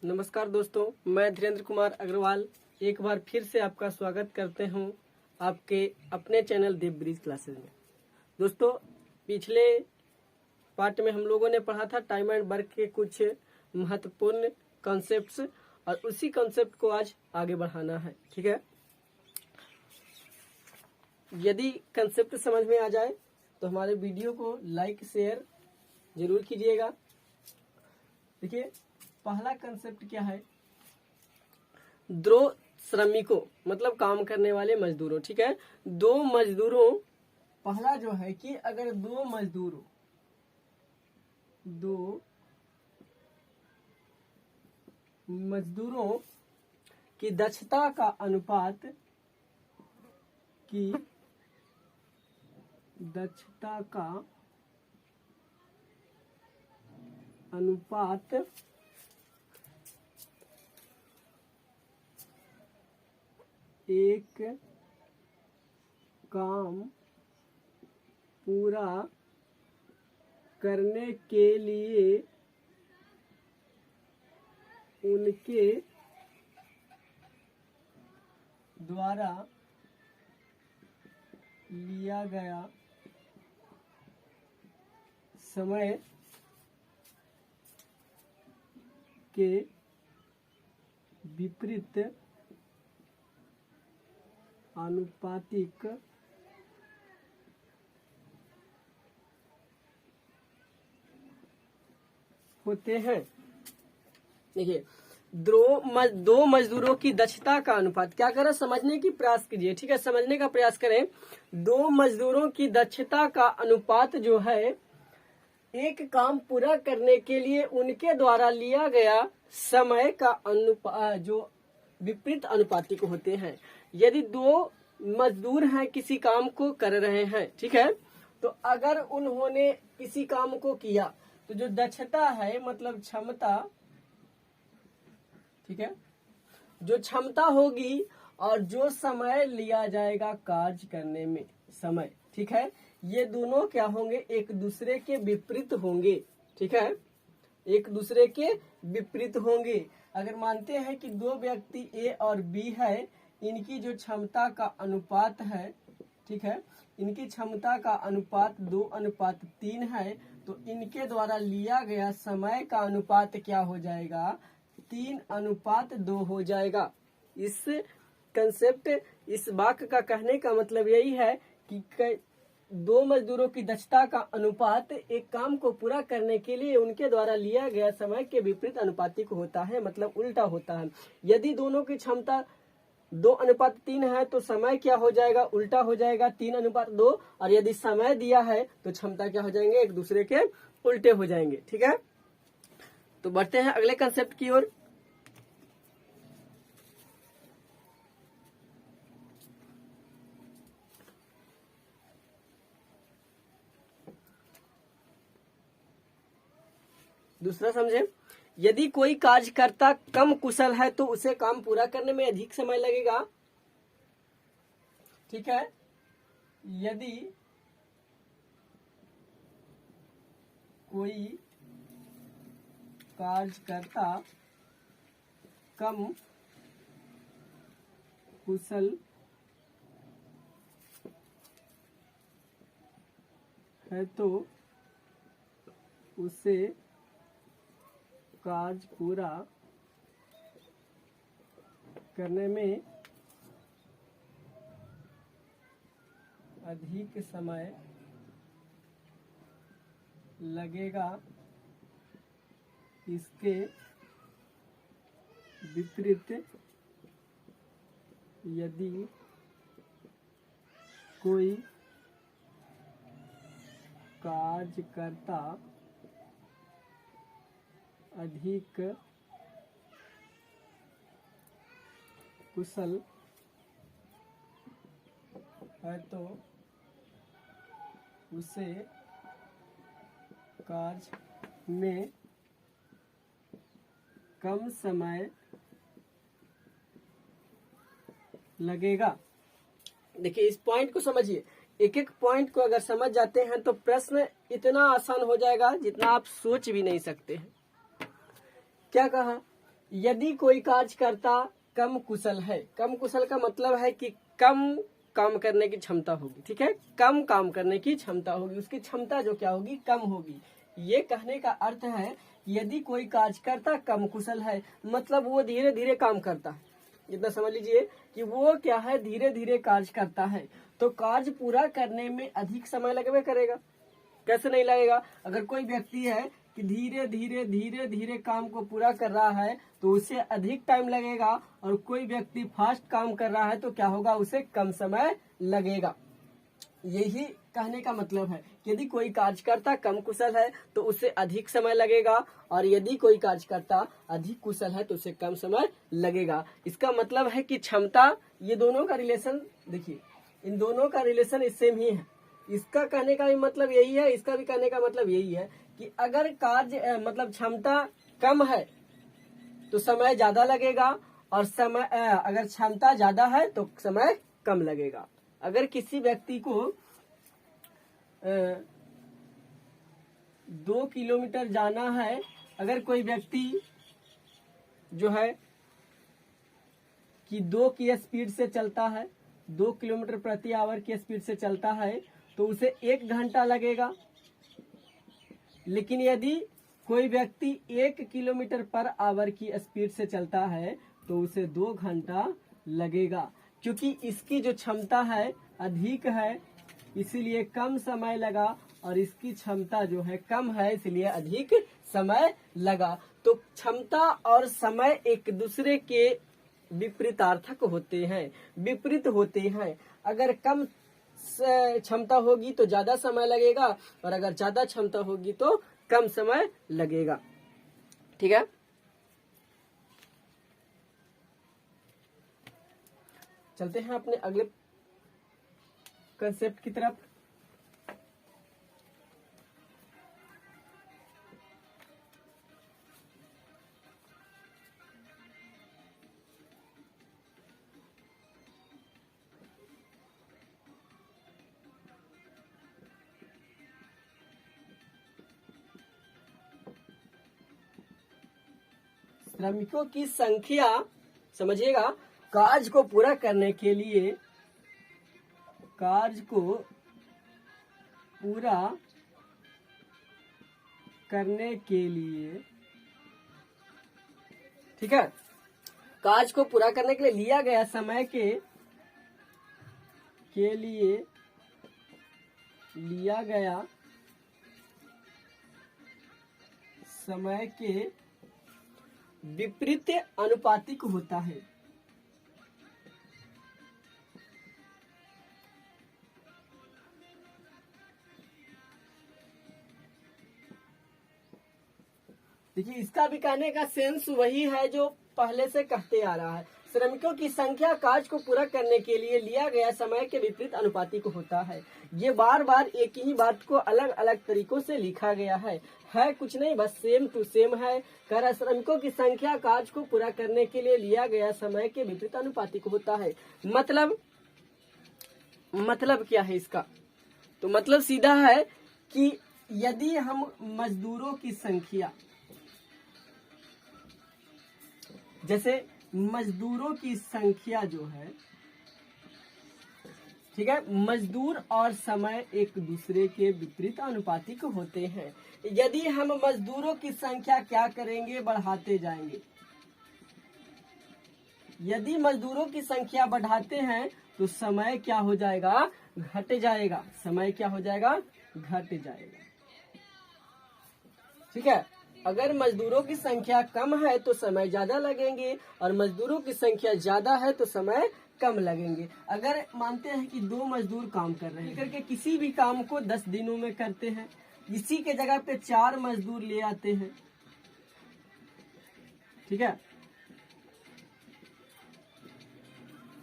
नमस्कार दोस्तों, मैं धीरेन्द्र कुमार अग्रवाल एक बार फिर से आपका स्वागत करते हूं आपके अपने चैनल देव ब्रिज क्लासेस में। दोस्तों, पिछले पार्ट में हम लोगों ने पढ़ा था टाइम एंड वर्क के कुछ महत्वपूर्ण कॉन्सेप्ट्स और उसी कॉन्सेप्ट को आज आगे बढ़ाना है। ठीक है, यदि कॉन्सेप्ट समझ में आ जाए तो हमारे वीडियो को लाइक शेयर जरूर कीजिएगा। देखिए, पहला कंसेप्ट क्या है? दो श्रमिकों मतलब काम करने वाले मजदूरों। ठीक है, दो मजदूरों, पहला जो है कि अगर दो मजदूरों की दक्षता का अनुपात एक काम पूरा करने के लिए उनके द्वारा लिया गया समय के विपरीत आनुपातिक होते हैं। देखिए, दो मजदूरों की दक्षता का अनुपात क्या करें, समझने की प्रयास कीजिए। ठीक है, समझने का प्रयास करें। दो मजदूरों की दक्षता का अनुपात जो है एक काम पूरा करने के लिए उनके द्वारा लिया गया समय का अनुपात जो विपरीत अनुपातिक होते हैं। यदि दो मजदूर हैं, किसी काम को कर रहे हैं, ठीक है, तो अगर उन्होंने किसी काम को किया तो जो दक्षता है मतलब क्षमता, ठीक है, जो क्षमता होगी और जो समय लिया जाएगा कार्य करने में समय, ठीक है, ये दोनों क्या होंगे, एक दूसरे के विपरीत होंगे। ठीक है, एक दूसरे के विपरीत होंगे। अगर मानते हैं कि दो व्यक्ति ए और बी है, इनकी जो क्षमता का अनुपात है, ठीक है, इनकी क्षमता का अनुपात 2:3 है, तो इनके द्वारा लिया गया समय का अनुपात क्या हो जाएगा, 3:2 हो जाएगा। इस कंसेप्ट, इस वाक्य का कहने का मतलब यही है कि दो मजदूरों की दक्षता का अनुपात एक काम को पूरा करने के लिए उनके द्वारा लिया गया समय के विपरीत अनुपातिक होता है, मतलब उल्टा होता है। यदि दोनों की क्षमता 2:3 है तो समय क्या हो जाएगा, उल्टा हो जाएगा 3:2, और यदि समय दिया है तो क्षमता क्या हो जाएंगे, एक दूसरे के उल्टे हो जाएंगे। ठीक है, तो बढ़ते हैं अगले कंसेप्ट की ओर। दूसरा समझे, यदि कोई कार्यकर्ता कम कुशल है तो उसे काम पूरा करने में अधिक समय लगेगा। ठीक है, यदि कोई कार्यकर्ता कम कुशल है तो उसे कार्य पूरा करने में अधिक समय लगेगा। इसके विपरीत यदि कोई कार्यकर्ता अधिक कुशल है तो उसे कार्य में कम समय लगेगा। देखिए, इस पॉइंट को समझिए। एक एक पॉइंट को अगर समझ जाते हैं तो प्रश्न इतना आसान हो जाएगा जितना आप सोच भी नहीं सकते हैं। क्या कहा, यदि कोई कार्यकर्ता कम कुशल है, कम कुशल का मतलब है कि कम काम करने की क्षमता होगी, ठीक है, कम काम करने की क्षमता होगी, उसकी क्षमता जो क्या होगी, कम होगी। ये कहने का अर्थ है यदि कोई कार्यकर्ता कम कुशल है, मतलब वो धीरे धीरे काम करता है, इतना समझ लीजिए कि वो क्या है, धीरे धीरे कार्य करता है, तो कार्य पूरा करने में अधिक समय लगवे करेगा। कैसे नहीं लगेगा? अगर कोई व्यक्ति है कि धीरे धीरे काम को पूरा कर रहा है तो उसे अधिक टाइम लगेगा, और कोई व्यक्ति फास्ट काम कर रहा है तो क्या होगा, उसे कम समय लगेगा। यही कहने का मतलब है कि यदि कोई कार्यकर्ता कम कुशल है तो उसे अधिक समय लगेगा, और यदि कोई कार्यकर्ता अधिक कुशल है तो उसे कम समय लगेगा। इसका मतलब है कि क्षमता, ये दोनों का रिलेशन देखिए, इन दोनों का रिलेशन सेम ही है। इसका कहने का भी मतलब यही है, इसका भी कहने का मतलब यही है कि अगर कार्य मतलब क्षमता कम है तो समय ज्यादा लगेगा, और समय अगर क्षमता ज्यादा है तो समय कम लगेगा। अगर किसी व्यक्ति को 2 किलोमीटर जाना है, अगर कोई व्यक्ति जो है कि 2 की स्पीड से चलता है, 2 किलोमीटर प्रति आवर की स्पीड से चलता है तो उसे 1 घंटा लगेगा। लेकिन यदि कोई व्यक्ति 1 किलोमीटर पर आवर की स्पीड से चलता है तो उसे 2 घंटा लगेगा, क्योंकि इसकी जो क्षमता है अधिक है इसीलिए कम समय लगा, और इसकी क्षमता जो है कम है इसलिए अधिक समय लगा। तो क्षमता और समय एक दूसरे के विपरीतार्थक होते हैं, विपरीत होते हैं। अगर कम क्षमता होगी तो ज्यादा समय लगेगा, और अगर ज्यादा क्षमता होगी तो कम समय लगेगा। ठीक है, चलते हैं अपने अगले कंसेप्ट की तरफ। श्रमिकों की संख्या, समझिएगा, कार्य को पूरा करने के लिए, कार्य को पूरा करने के लिए, ठीक है, कार्य को पूरा करने के लिए लिया गया समय के लिए लिया गया समय के विपरीत अनुपातिक होता है। देखिए, इसका भी कहने का सेंस वही है जो पहले से कहते आ रहा है। श्रमिकों की संख्या कार्य को पूरा करने के लिए लिया गया समय के विपरीत अनुपातिक होता है। ये बार बार एक ही बात को अलग अलग तरीकों से लिखा गया है कुछ नहीं, बस सेम टू सेम है। कह रहा श्रमिकों की संख्या कार्य को पूरा करने के लिए लिया गया समय के विपरीत अनुपातिक होता है। मतलब क्या है इसका? तो मतलब सीधा है कि यदि हम मजदूरों की संख्या, जैसे मजदूरों की संख्या जो है, ठीक है, मजदूर और समय एक दूसरे के विपरीत अनुपातिक होते हैं। यदि हम मजदूरों की संख्या क्या करेंगे, बढ़ाते जाएंगे। यदि मजदूरों की संख्या बढ़ाते हैं तो समय क्या हो जाएगा, घट जाएगा। समय क्या हो जाएगा, घट जाएगा। ठीक है, अगर मजदूरों की संख्या कम है तो समय ज्यादा लगेंगे, और मजदूरों की संख्या ज्यादा है तो समय कम लगेंगे। अगर मानते हैं कि 2 मजदूर काम कर रहे हैं, करके किसी भी काम को 10 दिनों में करते हैं, इसी के जगह पे 4 मजदूर ले आते हैं, ठीक है,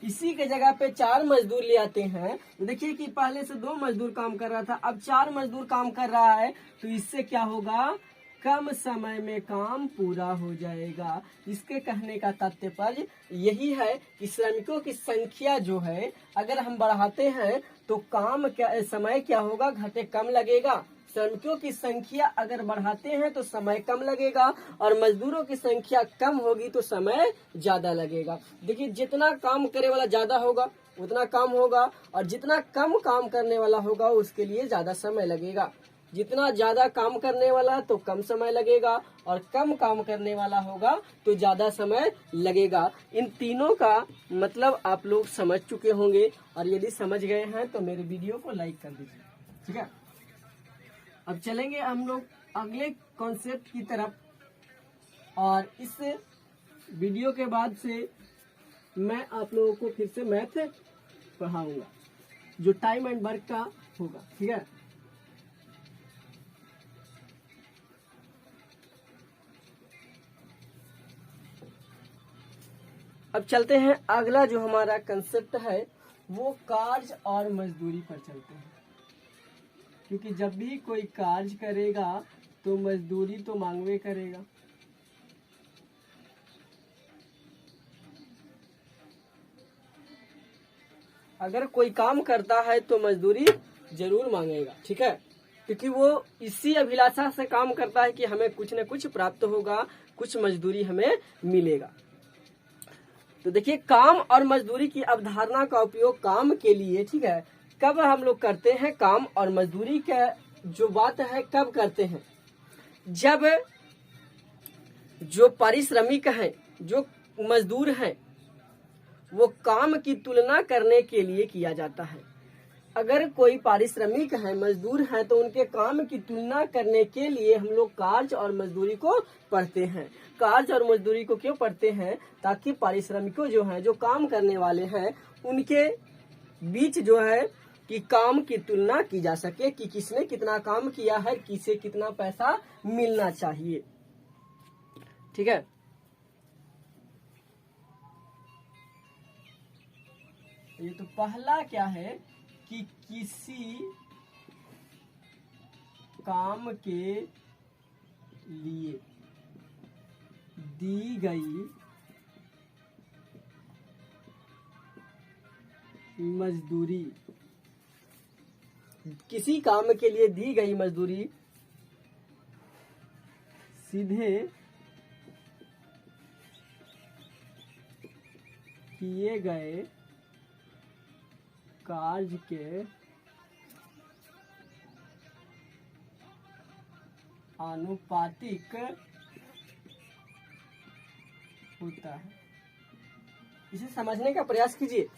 इसी के जगह पे 4 मजदूर ले आते हैं, तो देखिए कि पहले से 2 मजदूर काम कर रहा था, अब 4 मजदूर काम कर रहा है, तो इससे क्या होगा, कम समय में काम पूरा हो जाएगा। इसके कहने का तात्पर्य यही है कि श्रमिकों की संख्या जो है अगर हम बढ़ाते हैं तो काम क्या, समय क्या होगा, घटे, कम लगेगा, श्रमिकों की संख्या अगर बढ़ाते हैं तो समय कम लगेगा और मजदूरों की संख्या कम होगी तो समय ज्यादा लगेगा। देखिए, जितना काम करे वाला ज्यादा होगा उतना काम होगा, और जितना कम काम करने वाला होगा उसके लिए ज्यादा समय लगेगा। जितना ज्यादा काम करने वाला तो कम समय लगेगा, और कम काम करने वाला होगा तो ज्यादा समय लगेगा। इन तीनों का मतलब आप लोग समझ चुके होंगे, और यदि समझ गए हैं तो मेरे वीडियो को लाइक कर दीजिए। ठीक है, अब चलेंगे हम लोग अगले कॉन्सेप्ट की तरफ, और इस वीडियो के बाद से मैं आप लोगों को फिर से मैथ पढ़ाऊंगा जो टाइम एंड वर्क का होगा। ठीक है, अब चलते हैं अगला जो हमारा कंसेप्ट है वो कार्य और मजदूरी पर चलते हैं, क्योंकि जब भी कोई कार्य करेगा तो मजदूरी तो मांगवे करेगा। अगर कोई काम करता है तो मजदूरी जरूर मांगेगा। ठीक है, क्योंकि वो इसी अभिलाषा से काम करता है कि हमें कुछ न कुछ प्राप्त होगा, कुछ मजदूरी हमें मिलेगा। तो देखिए, काम और मजदूरी की अवधारणा का उपयोग काम के लिए, ठीक है, कब हम लोग करते हैं? काम और मजदूरी का जो बात है कब करते हैं? जब जो पारिश्रमिक हैं, जो मजदूर हैं, वो काम की तुलना करने के लिए किया जाता है। अगर कोई पारिश्रमिक है, मजदूर है, तो उनके काम की तुलना करने के लिए हम लोग कार्य और मजदूरी को पढ़ते हैं। कार्य और मजदूरी को क्यों पढ़ते हैं? ताकि पारिश्रमिकों जो हैं, जो काम करने वाले हैं, उनके बीच जो है कि काम की तुलना की जा सके कि किसने कितना काम किया है, किसे कितना पैसा मिलना चाहिए। ठीक है, ये तो पहला क्या है कि किसी काम के लिए दी गई मजदूरी, किसी काम के लिए दी गई मजदूरी सीधे किए गए कार्य के आनुपातिक होता है। इसे समझने का प्रयास कीजिए।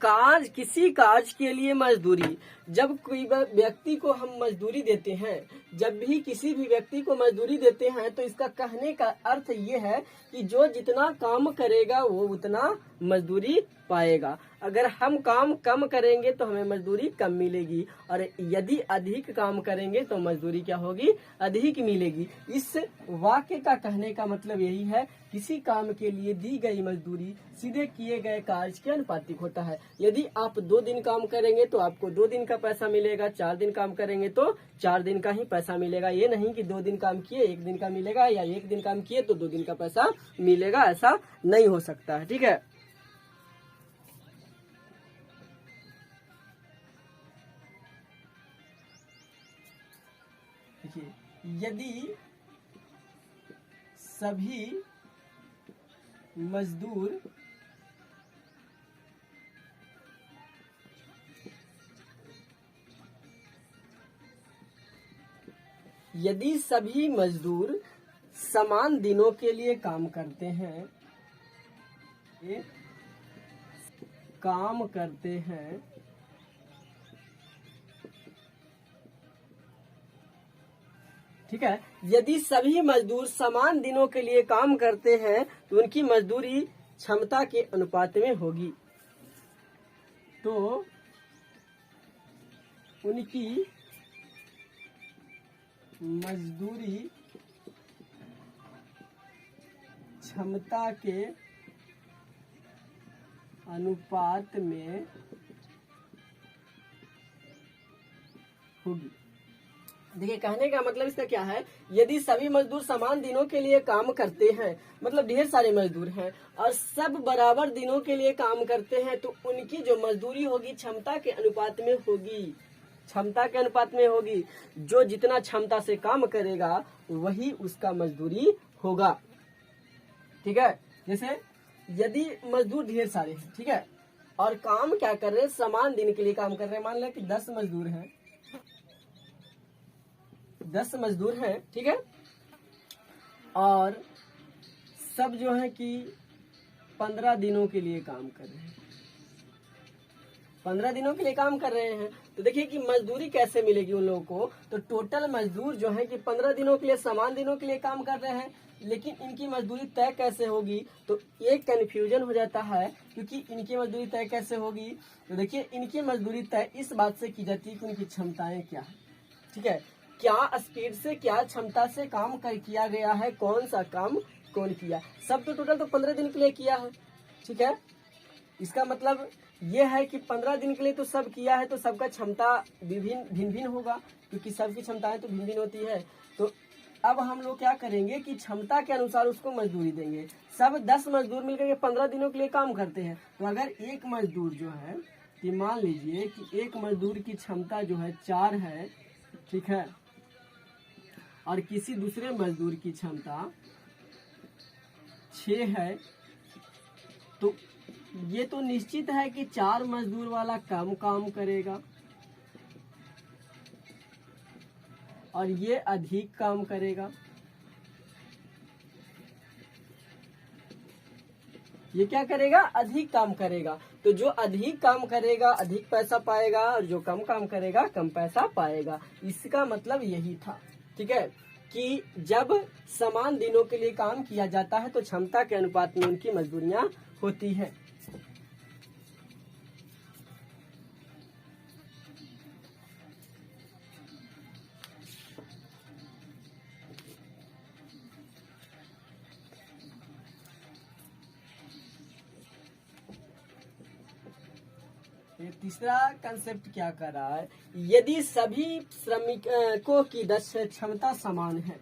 कार्य, किसी कार्य के लिए मजदूरी, जब कोई व्यक्ति को हम मजदूरी देते हैं, जब भी किसी भी व्यक्ति को मजदूरी देते हैं, तो इसका कहने का अर्थ ये है कि जो जितना काम करेगा वो उतना मजदूरी पाएगा। अगर हम काम कम करेंगे तो हमें मजदूरी कम मिलेगी, और यदि अधिक काम करेंगे तो मजदूरी क्या होगी? अधिक मिलेगी। इस वाक्य का कहने का मतलब यही है, किसी काम के लिए दी गई मजदूरी सीधे किए गए कार्य के अनुपातिक होता है। यदि आप 2 दिन काम करेंगे तो आपको 2 दिन का पैसा मिलेगा, 4 दिन काम करेंगे तो 4 दिन का ही पैसा मिलेगा। ये नहीं कि 2 दिन काम किए 1 दिन का मिलेगा, या 1 दिन काम किए तो 2 दिन का पैसा मिलेगा, ऐसा नहीं हो सकता है। ठीक है, देखिए, यदि सभी मजदूर समान दिनों के लिए काम करते हैं, ठीक है, यदि सभी मजदूर समान दिनों के लिए काम करते हैं तो उनकी मजदूरी क्षमता के अनुपात में होगी। तो उनकी मजदूरी क्षमता के अनुपात में होगी। देखिए, कहने का मतलब इसका क्या है? यदि सभी मजदूर समान दिनों के लिए काम करते हैं, मतलब ढेर सारे मजदूर हैं और सब बराबर दिनों के लिए काम करते हैं, तो उनकी जो मजदूरी होगी क्षमता के अनुपात में होगी। क्षमता के अनुपात में होगी। जो जितना क्षमता से काम करेगा वही उसका मजदूरी होगा। ठीक है, जैसे यदि मजदूर ढेर सारे हैं, ठीक है, और काम क्या कर रहे हैं, समान दिन के लिए काम कर रहे हैं। मान लें कि 10 मजदूर हैं, 10 मजदूर हैं, ठीक है, और सब जो है कि 15 दिनों के लिए काम कर रहे हैं, 15 दिनों के लिए काम कर रहे हैं। तो देखिए कि मजदूरी कैसे मिलेगी उन लोगों को। तो टोटल मजदूर जो है कि 15 दिनों के लिए, समान दिनों के लिए काम कर रहे हैं, लेकिन इनकी मजदूरी तय कैसे होगी। तो एक कंफ्यूजन हो जाता है, क्योंकि इनकी मजदूरी तय कैसे होगी। तो देखिए इनकी मजदूरी तय इस बात से की जाती है कि उनकी क्षमताएं क्या है, ठीक है, क्या स्पीड से, क्या क्षमता से काम किया गया है, कौन सा काम कौन किया। सब तो टोटल तो 15 दिन के लिए किया है, ठीक है। इसका मतलब ये है कि 15 दिन के लिए तो सब किया है, तो सबका क्षमता भिन्न भिन्न होगा, क्योंकि सबकी क्षमताएं तो भिन्न भिन्न होती है। तो अब हम लोग क्या करेंगे कि क्षमता के अनुसार उसको मजदूरी देंगे। सब 10 मजदूर मिलकर के 15 दिनों के लिए काम करते हैं। तो अगर एक मजदूर जो है कि मान लीजिए कि एक मजदूर की क्षमता जो है 4 है, ठीक है, और किसी दूसरे मजदूर की क्षमता 6 है, तो ये तो निश्चित है कि 4 मजदूर वाला कम काम करेगा और ये अधिक काम करेगा। ये क्या करेगा, अधिक काम करेगा। तो जो अधिक काम करेगा अधिक पैसा पाएगा, और जो कम काम करेगा कम पैसा पाएगा। इसका मतलब यही था, ठीक है, कि जब समान दिनों के लिए काम किया जाता है तो क्षमता के अनुपात में उनकी मजदूरियां होती हैं। तीसरा कंसेप्ट क्या कर रहा है, यदि सभी श्रमिकों की क्षमता समान है,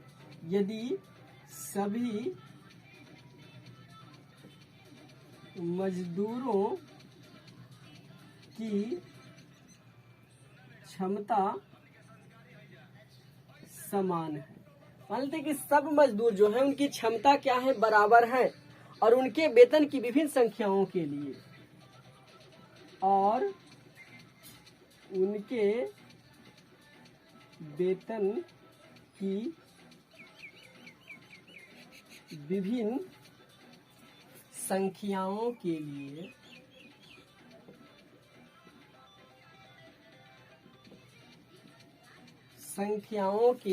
यदि सभी मजदूरों की क्षमता समान है, मान लेते हैं कि सब मजदूर जो है उनकी क्षमता क्या है, बराबर है, और उनके वेतन की विभिन्न संख्याओं के लिए, और उनके वेतन की विभिन्न संख्याओं के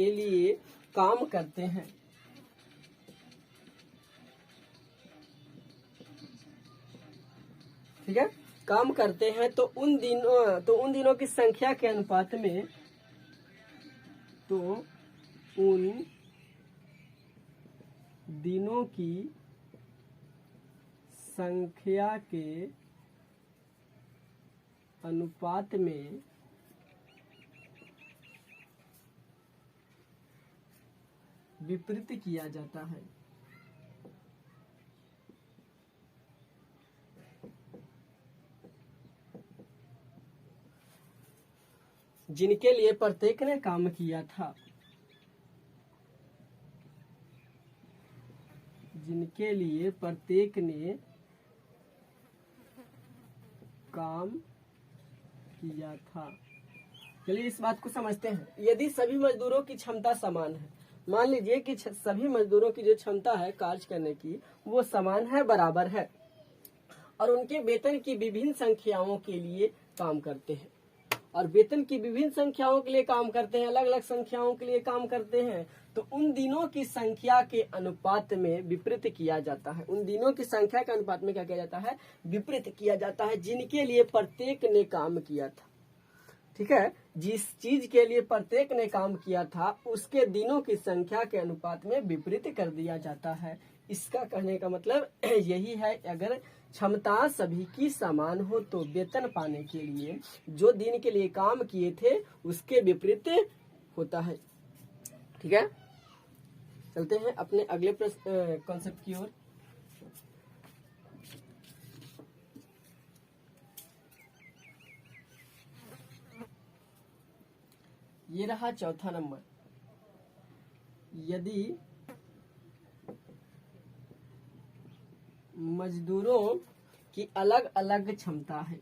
लिए काम करते हैं। ठीक है, काम करते हैं। तो उन दिनों की संख्या के अनुपात में, तो उन दिनों की संख्या के अनुपात में विपरीत किया जाता है। जिनके लिए प्रत्येक ने काम किया था, जिनके लिए प्रत्येक ने काम किया था। चलिए इस बात को समझते हैं। यदि सभी मजदूरों की क्षमता समान है, मान लीजिए कि सभी मजदूरों की जो क्षमता है कार्य करने की वो समान है, बराबर है, और उनके वेतन की विभिन्न संख्याओं के लिए काम करते हैं, और वेतन की विभिन्न संख्याओं के लिए काम करते हैं, अलग अलग संख्याओं के लिए काम करते हैं, तो उन दिनों की संख्या के अनुपात में विपरीत किया जाता है। उन दिनों की संख्या के अनुपात में क्या किया जाता है, विपरीत किया जाता है, जिनके लिए प्रत्येक ने काम किया था। ठीक है, जिस चीज के लिए प्रत्येक ने काम किया था उसके दिनों की संख्या के अनुपात में विपरीत कर दिया जाता है। इसका कहने का मतलब यही है, अगर क्षमता सभी की समान हो तो वेतन पाने के लिए जो दिन के लिए काम किए थे उसके विपरीत होता है। ठीक है, चलते हैं अपने अगले कॉन्सेप्ट की ओर। ये रहा चौथा नंबर। यदि मजदूरों की अलग अलग क्षमता है,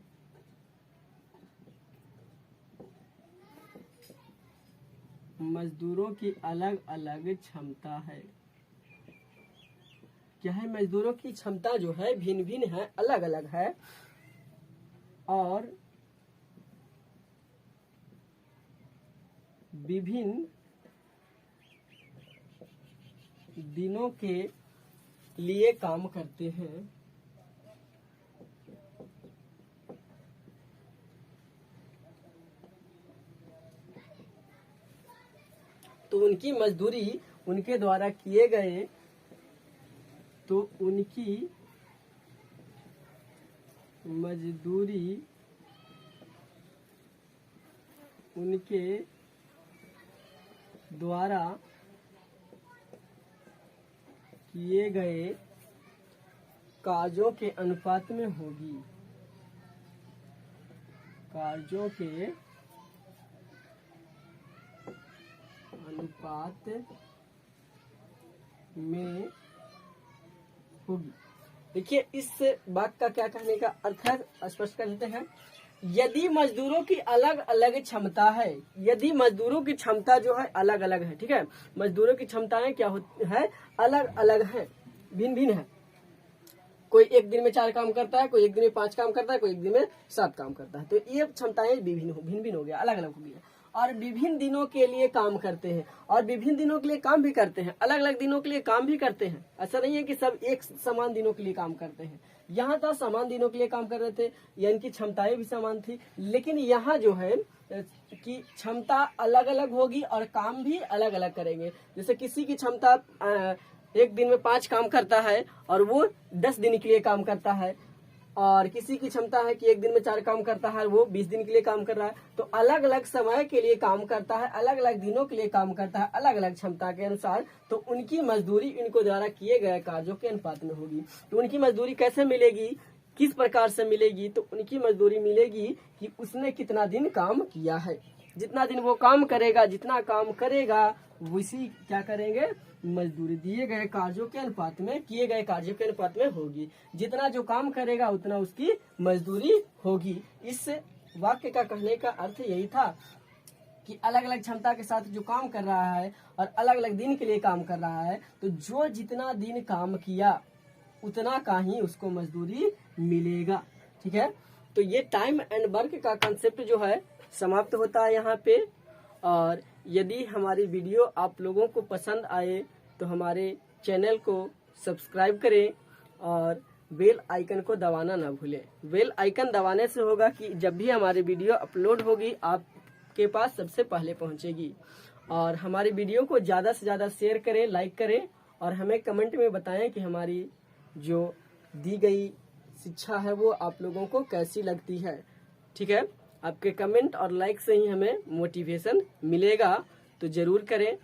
मजदूरों की अलग अलग क्षमता है। क्या है? मजदूरों की क्षमता जो है भिन्न भिन्न है, अलग अलग है, और विभिन्न दिनों के लिए काम करते हैं। तो उनकी मजदूरी उनके द्वारा किए गए, तो उनकी मजदूरी उनके द्वारा किए गए कार्यों के अनुपात में होगी। कार्यों के अनुपात में होगी। देखिए इस वाक्य का क्या कहने का अर्थ है, स्पष्ट कर देते हैं। यदि मजदूरों की अलग अलग क्षमता है, यदि मजदूरों की क्षमता जो है अलग अलग है, ठीक है, मजदूरों की क्षमताएं क्या है? अलग अलग है, भिन्न भिन्न है। कोई एक दिन में 4 काम करता है, कोई एक दिन में 5 काम करता है, कोई एक दिन में 7 काम करता है। तो ये क्षमताएं भिन्न भिन्न हो गया, अलग अलग हो गया। और विभिन्न दिनों के लिए काम करते हैं, और विभिन्न दिनों के लिए काम भी करते हैं, अलग अलग दिनों के लिए काम भी करते हैं। ऐसा नहीं है कि सब एक समान दिनों के लिए काम करते हैं। यहाँ तो समान दिनों के लिए काम कर रहे थे, या इनकी क्षमताएं भी समान थी, लेकिन यहाँ जो है कि क्षमता अलग अलग होगी और काम भी अलग अलग करेंगे। जैसे किसी की क्षमता एक दिन में 5 काम करता है और वो 10 दिन के लिए काम करता है, और किसी की क्षमता है कि एक दिन में 4 काम करता है, वो 20 दिन के लिए काम कर रहा है। तो अलग अलग समय के लिए काम करता है, अलग अलग दिनों के लिए काम करता है, अलग अलग क्षमता के अनुसार। तो उनकी मजदूरी इनको द्वारा किए गए कार्यों के अनुपात में होगी। तो उनकी मजदूरी कैसे मिलेगी, किस प्रकार से मिलेगी? तो उनकी मजदूरी मिलेगी कि उसने कितना दिन काम किया है। जितना दिन वो काम करेगा, जितना काम करेगा, वैसी क्या करेंगे? मजदूरी दिए गए कार्यों के अनुपात में, किए गए कार्यों के अनुपात में होगी। जितना जो काम करेगा उतना उसकी मजदूरी होगी। इस वाक्य का कहने का अर्थ यही था कि अलग अलग क्षमता के साथ जो काम कर रहा है और अलग अलग दिन के लिए काम कर रहा है, तो जो जितना दिन काम किया उतना का ही उसको मजदूरी मिलेगा। ठीक है, तो ये टाइम एंड वर्क का कंसेप्ट जो है समाप्त होता है यहाँ पे। और यदि हमारी वीडियो आप लोगों को पसंद आए तो हमारे चैनल को सब्सक्राइब करें और बेल आइकन को दबाना ना भूलें। बेल आइकन दबाने से होगा कि जब भी हमारी वीडियो अपलोड होगी आपके पास सबसे पहले पहुंचेगी। और हमारी वीडियो को ज़्यादा से ज़्यादा शेयर करें, लाइक करें, और हमें कमेंट में बताएं कि हमारी जो दी गई शिक्षा है वो आप लोगों को कैसी लगती है। ठीक है, आपके कमेंट और लाइक से ही हमें मोटिवेशन मिलेगा, तो जरूर करें।